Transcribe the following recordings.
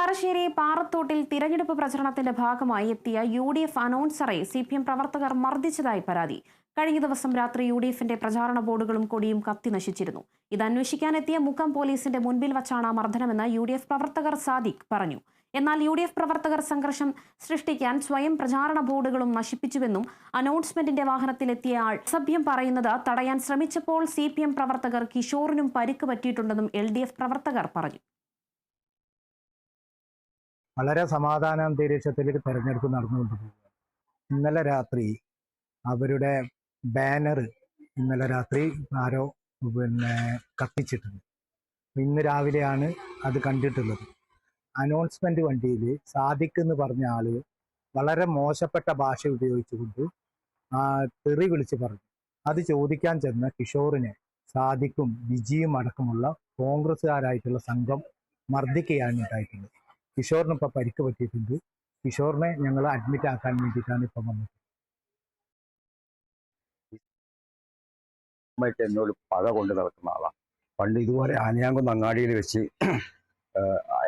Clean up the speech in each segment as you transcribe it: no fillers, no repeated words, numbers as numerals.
പാറശ്ശേരി പാറത്തോട്ടിൽ തിരഞ്ഞെടുപ്പ് പ്രചരണത്തിന്റെ ഭാഗമായി എത്തിയ UDF അനൗൺസറെ CPM പ്രവർത്തകർ മർദ്ദിച്ചതായി പരാതി. കഴിഞ്ഞ ദിവസം രാത്രി UDFന്റെ പ്രചാരണ ബോർഡുകളും കൊടിയും കത്തി നശിച്ചിരുന്നു. ഇത് അന്വേഷിക്കാനെത്തിയ മുക്കം പോലീസിന്റെ മുൻപിൽ വച്ചാണ് മർദ്ദനമെന്ന് UDF പ്രവർത്തകർ സാദിഖ് പറഞ്ഞു. എന്നാൽ UDF പ്രവർത്തകർ സംഘർഷം സൃഷ്ടിക്കാൻ സ്വയം പ്രചാരണ ബോർഡുകളും നശിപ്പിച്ചുവെന്നും അനൗൺസ്മെന്റിന്റെ വാഹനത്തിലെത്തിയ ആൾ അസഭ്യം പറയുന്നത് തടയാൻ ശ്രമിച്ചപ്പോൾ CPM പ്രവർത്തകർ കിഷോറിനും പരിക്ക് പറ്റിയിട്ടുണ്ടെന്നും LDF പ്രവർത്തകർ പറഞ്ഞു. വളരെ സമാധാനാന്തരീക്ഷത്തിൽ തെരഞ്ഞെടുപ്പ് നടന്നുകൊണ്ടിരിക്കുക. ഇന്നലെ രാത്രി അവരുടെ ബാനർ ആരോ കത്തിച്ചിട്ടുണ്ട്. ഇന്ന് രാവിലെയാണ് അത് കണ്ടിട്ടുള്ളത്. അനൗൺസ്മെന്റ് വണ്ടിയിൽ സാദിഖ് എന്ന് പറഞ്ഞ ആള് വളരെ മോശപ്പെട്ട ഭാഷ ഉപയോഗിച്ചുകൊണ്ട് തെറി വിളിച്ച് പറഞ്ഞു. അത് ചോദിക്കാൻ ചെന്ന കിഷോറിനെ സാദിഖും വിജിയും അടക്കമുള്ള കോൺഗ്രസ്സുകാരായിട്ടുള്ള സംഘം മർദ്ദിക്കുകയാണ് ഉണ്ടായിട്ടുള്ളത്. കിഷോറിന് ഇപ്പം പരിക്ക് പറ്റിയിട്ടുണ്ട്. കിഷോറിനെ ഞങ്ങൾ അഡ്മിറ്റ് ആക്കാൻ വേണ്ടിയിട്ടാണ് ഇപ്പം വന്നത്. എന്നോട് പക കൊണ്ട് നടക്കുന്ന ആളാണ്. പണ്ട് ഇതുപോലെ ആനയാങ്കുന്ന് അങ്ങാടിയിൽ വെച്ച്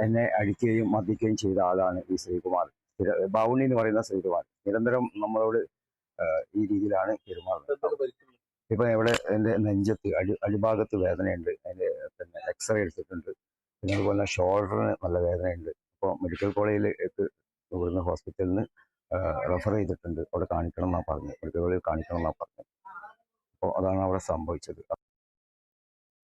എന്നെ അടിക്കുകയും മർദ്ദിക്കുകയും ചെയ്ത ആളാണ് ഈ ശ്രീകുമാർ. ബാവുണ്ണി എന്ന് പറയുന്ന ശ്രീകുമാർ നിരന്തരം നമ്മളോട് ഈ രീതിയിലാണ് പെരുമാറുന്നത്. ഇപ്പം ഇവിടെ എൻ്റെ നെഞ്ചത്ത് അടിഭാഗത്ത് വേദനയുണ്ട്. അതിൻ്റെ എക്സ്റേ എടുത്തിട്ടുണ്ട്. പിന്നെ അതുപോലെ ഷോൾഡറിന് നല്ല വേദനയുണ്ട്. ഇപ്പോൾ മെഡിക്കൽ കോളേജിലേക്ക് ഇവിടുന്ന് ഹോസ്പിറ്റലിൽ നിന്ന് റെഫർ ചെയ്തിട്ടുണ്ട്. അവിടെ കാണിക്കണം എന്നാണ് പറഞ്ഞത്. മെഡിക്കൽ കോളേജിൽ കാണിക്കണം എന്നാണ് പറഞ്ഞത്. അപ്പോൾ അതാണ് അവിടെ സംഭവിച്ചത്.